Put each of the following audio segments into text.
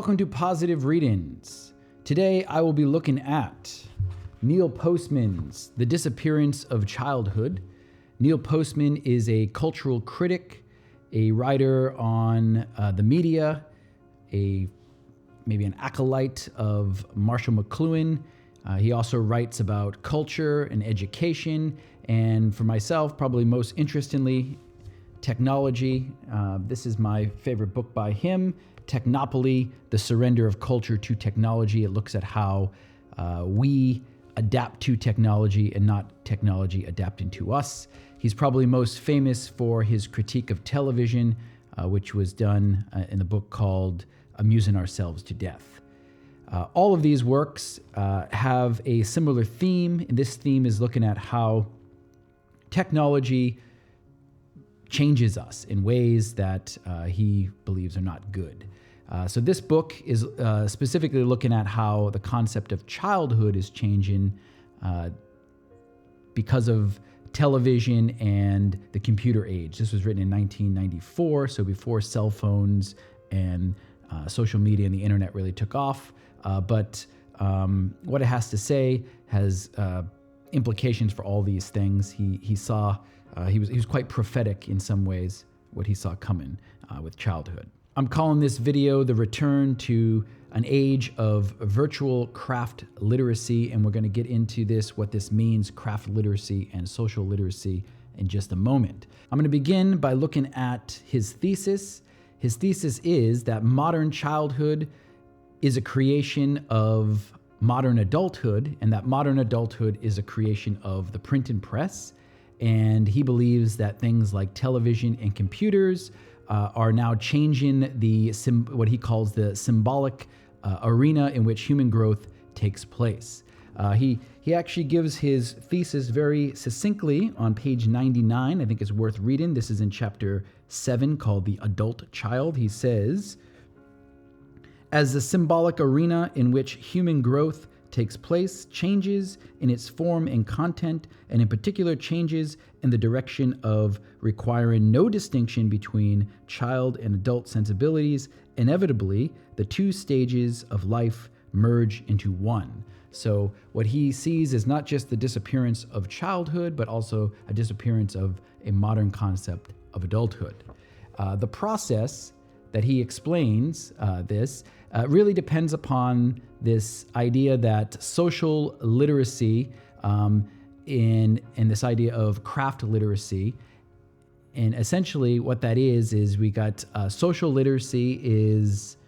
Welcome to Positive Read-Ins. Today I will be looking at Neil Postman's The Disappearance of Childhood. Neil Postman is a cultural critic, a writer on the media, maybe an acolyte of Marshall McLuhan. He also writes about culture and education, and for myself, probably most interestingly, technology. This is my favorite book by him, Technopoly, The Surrender of Culture to Technology. It looks at how we adapt to technology and not technology adapting to us. He's probably most famous for his critique of television, which was done in the book called Amusing Ourselves to Death. All of these works have a similar theme, and this theme is looking at how technology changes us in ways that he believes are not good. So this book is specifically looking at how the concept of childhood is changing because of television and the computer age. This was written in 1994, so before cell phones and social media and the internet really took off. But what it has to say has implications for all these things. He saw, he was quite prophetic in some ways, what he saw coming with childhood. I'm calling this video The Return to an Age of Virtual Craft Literacy, and we're going to get into this, what this means, craft literacy and social literacy, in just a moment. I'm going to begin by looking at his thesis. His thesis is that modern childhood is a creation of modern adulthood, and that modern adulthood is a creation of the printing press. And he believes that things like television and computers are now changing what he calls the symbolic arena in which human growth takes place. He actually gives his thesis very succinctly on page 99. I think it's worth reading. This is in chapter 7 called The Adult Child. He says, as the symbolic arena in which human growth takes place changes in its form and content, and in particular changes in the direction of requiring no distinction between child and adult sensibilities, inevitably the two stages of life merge into one. So what he sees is not just the disappearance of childhood, but also a disappearance of a modern concept of adulthood. The process that he explains this really depends upon this idea that social literacy in this idea of craft literacy. And essentially what that is we got social literacy is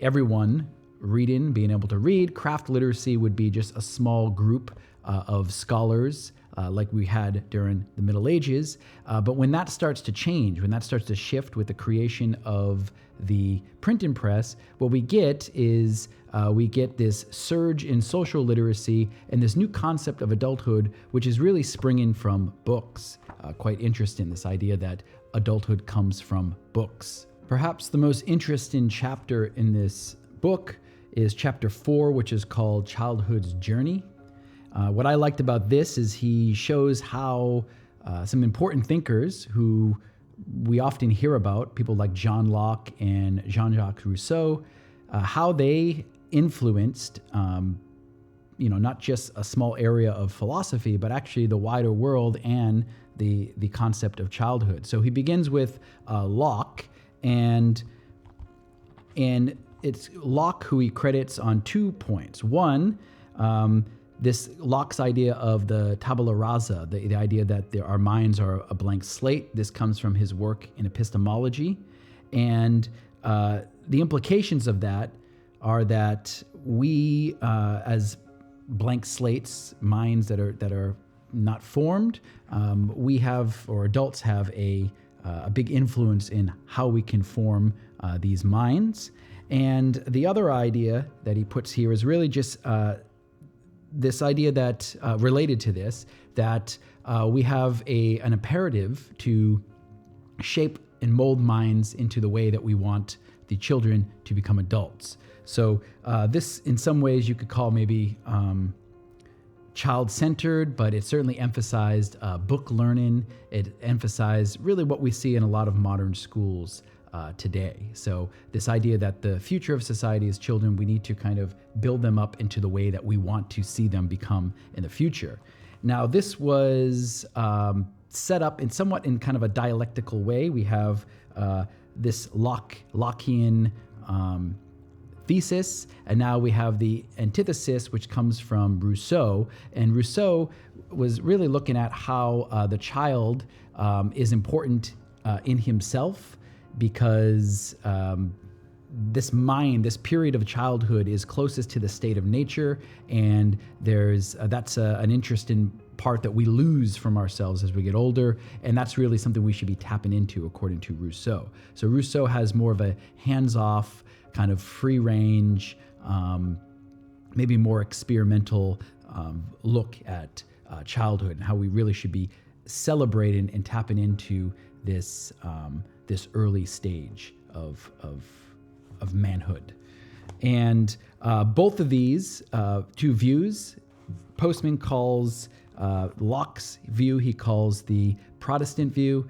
everyone reading, being able to read. Craft literacy would be just a small group of scholars like we had during the Middle Ages. But when that starts to change, when that starts to shift with the creation of the printing press, what we get is we get this surge in social literacy and this new concept of adulthood, which is really springing from books. Quite interesting, this idea that adulthood comes from books. Perhaps the most interesting chapter in this book is chapter 4, which is called Childhood's Journey. What I liked about this is he shows how some important thinkers who we often hear about, people like John Locke and Jean-Jacques Rousseau, how they influenced, not just a small area of philosophy, but actually the wider world and the concept of childhood. So he begins with Locke, and it's Locke who he credits on 2 points. One, this Locke's idea of the tabula rasa, the idea that our minds are a blank slate. This comes from his work in epistemology. And the implications of that are that we, as blank slates, minds that are not formed, we have, or adults have a big influence in how we can form these minds. And the other idea that he puts here is really just this idea that, related to this, that we have an imperative to shape and mold minds into the way that we want the children to become adults. So this, in some ways, you could call maybe child-centered, but it certainly emphasized book learning. It emphasized really what we see in a lot of modern schools today. So this idea that the future of society is children, we need to kind of build them up into the way that we want to see them become in the future. Now, this was set up in kind of a dialectical way. We have this Lockean thesis, and now we have the antithesis, which comes from Rousseau. And Rousseau was really looking at how the child is important in himself, because this period of childhood is closest to the state of nature, and that's an interesting part that we lose from ourselves as we get older, and that's really something we should be tapping into, according to Rousseau. So Rousseau has more of a hands-off, kind of free-range, maybe more experimental look at childhood and how we really should be celebrating and tapping into this early stage of manhood. And both of these two views, Postman calls Locke's view, he calls the Protestant view,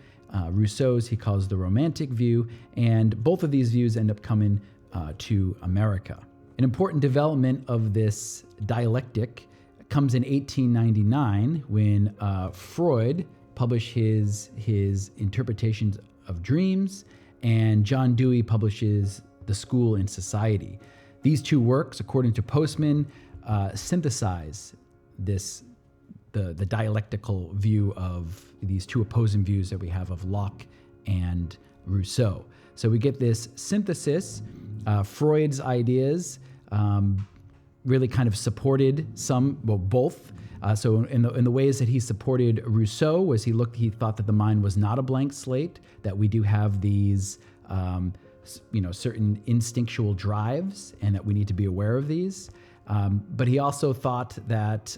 Rousseau's he calls the Romantic view, and both of these views end up coming to America. An important development of this dialectic comes in 1899 when Freud published his interpretations of dreams, and John Dewey publishes The School and Society. These two works, according to Postman, synthesize the dialectical view of these two opposing views that we have of Locke and Rousseau. So we get this synthesis. Freud's ideas really kind of supported both. So in the ways that he supported Rousseau was he thought that the mind was not a blank slate, that we do have these certain instinctual drives, and that we need to be aware of these. But he also thought that,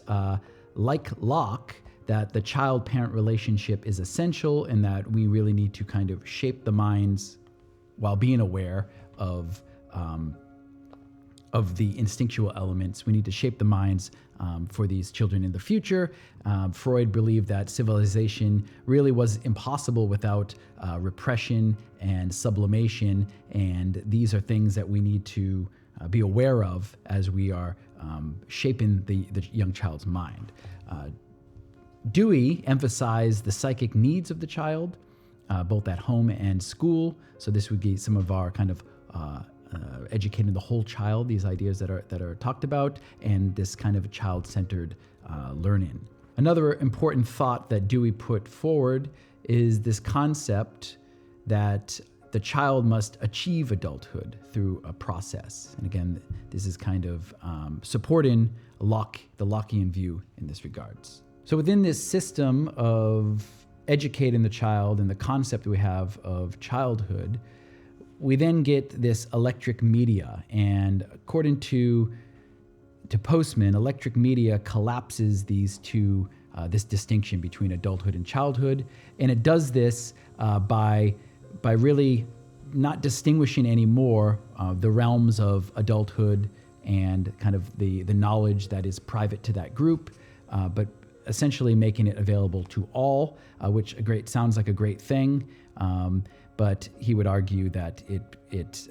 like Locke, that the child-parent relationship is essential, and that we really need to kind of shape the minds while being aware of the instinctual elements. We need to shape the minds for these children in the future. Freud believed that civilization really was impossible without repression and sublimation, and these are things that we need to be aware of as we are shaping the young child's mind. Dewey emphasized the psychic needs of the child, both at home and school. So this would be some of our kind of educating the whole child, these ideas that are talked about, and this kind of child-centered learning. Another important thought that Dewey put forward is this concept that the child must achieve adulthood through a process. And again, this is kind of supporting the Lockean view in this regards. So within this system of educating the child and the concept we have of childhood, we then get this electric media. And according to Postman, electric media collapses these two, this distinction between adulthood and childhood. And it does this by really not distinguishing anymore the realms of adulthood and kind of the knowledge that is private to that group, but essentially making it available to all, which sounds like a great thing. But he would argue that it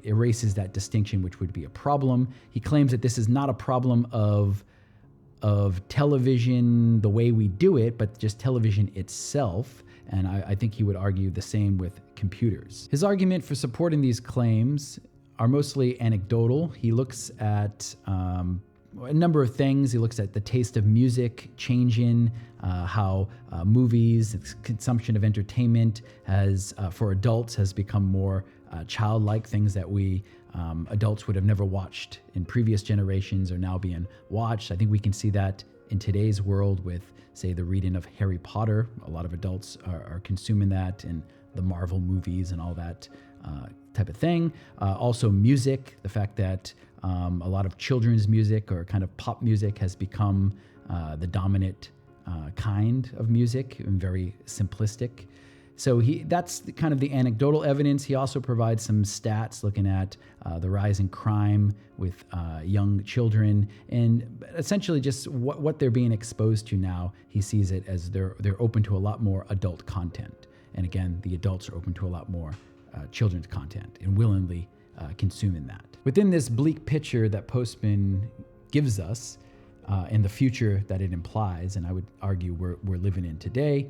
erases that distinction, which would be a problem. He claims that this is not a problem of television, the way we do it, but just television itself. And I think he would argue the same with computers. His argument for supporting these claims are mostly anecdotal. He looks at a number of things. He looks at the taste of music changing, how movies, consumption of entertainment for adults has become more childlike. Things that we adults would have never watched in previous generations are now being watched. I think we can see that in today's world with, say, the reading of Harry Potter. A lot of adults are consuming that, and the Marvel movies and all that type of thing. Also music, the fact that a lot of children's music or kind of pop music has become the dominant kind of music, and very simplistic. So that's kind of the anecdotal evidence. He also provides some stats looking at the rise in crime with young children, and essentially just what they're being exposed to now. He sees it as they're open to a lot more adult content. And again, the adults are open to a lot more children's content and willingly consuming that. Within this bleak picture that Postman gives us and the future that it implies, and I would argue we're living in today,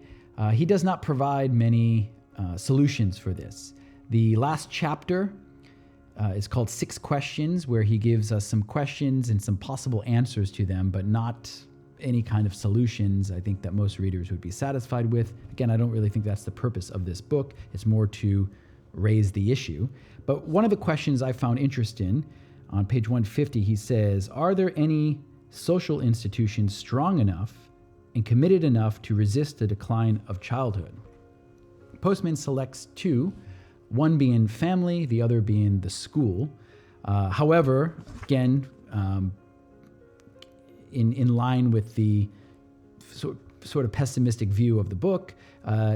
he does not provide many solutions for this. The last chapter is called 6 Questions, where he gives us some questions and some possible answers to them, but not any kind of solutions I think that most readers would be satisfied with. Again, I don't really think that's the purpose of this book. It's more to raise the issue. But one of the questions I found interesting, on page 150, he says, are there any social institutions strong enough and committed enough to resist the decline of childhood? Postman selects 2, one being family, the other being the school. However, again, in line with the sort of pessimistic view of the book,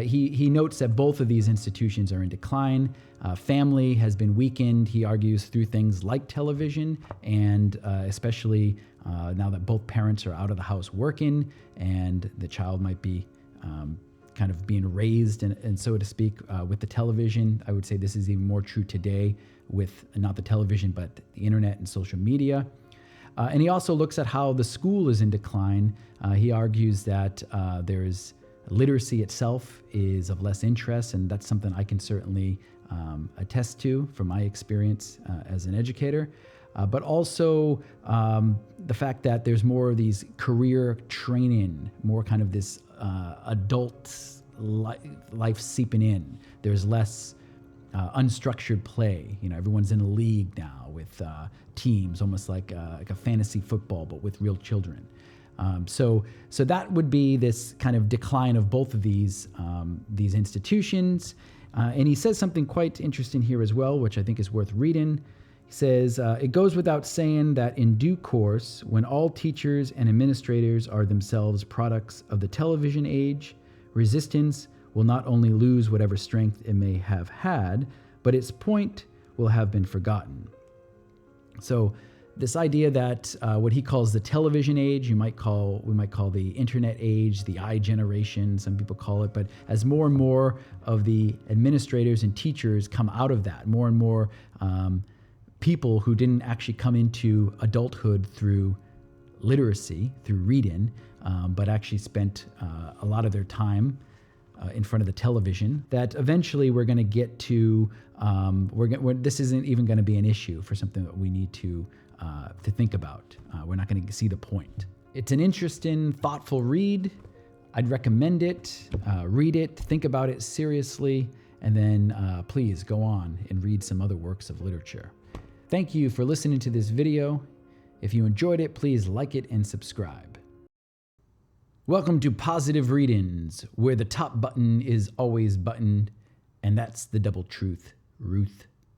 he notes that both of these institutions are in decline. Family has been weakened, he argues, through things like television, and especially now that both parents are out of the house working, and the child might be kind of being raised, and so to speak, with the television. I would say this is even more true today with not the television, but the internet and social media. And he also looks at how the school is in decline. He argues that there's literacy itself is of less interest, and that's something I can certainly attest to from my experience as an educator. But also the fact that there's more of these career training, more kind of this adult life seeping in. There's less unstructured play. You know, everyone's in a league now with teams, almost like a fantasy football, but with real children. So that would be this kind of decline of both of these institutions. And he says something quite interesting here as well, which I think is worth reading. He says, it goes without saying that in due course, when all teachers and administrators are themselves products of the television age, resistance will not only lose whatever strength it may have had, but its point will have been forgotten. So this idea that what he calls the television age, we might call the internet age, the I generation, some people call it, but as more and more of the administrators and teachers come out of that, more and more people who didn't actually come into adulthood through literacy, through reading, but actually spent a lot of their time in front of the television, that eventually we're going to get to, this isn't even going to be an issue for something that we need to think about. We're not going to see the point. It's an interesting, thoughtful read. I'd recommend it. Read it, think about it seriously, and then please go on and read some other works of literature. Thank you for listening to this video. If you enjoyed it, please like it and subscribe. Welcome to Positive Readings, where the top button is always buttoned, and that's the double truth, Ruth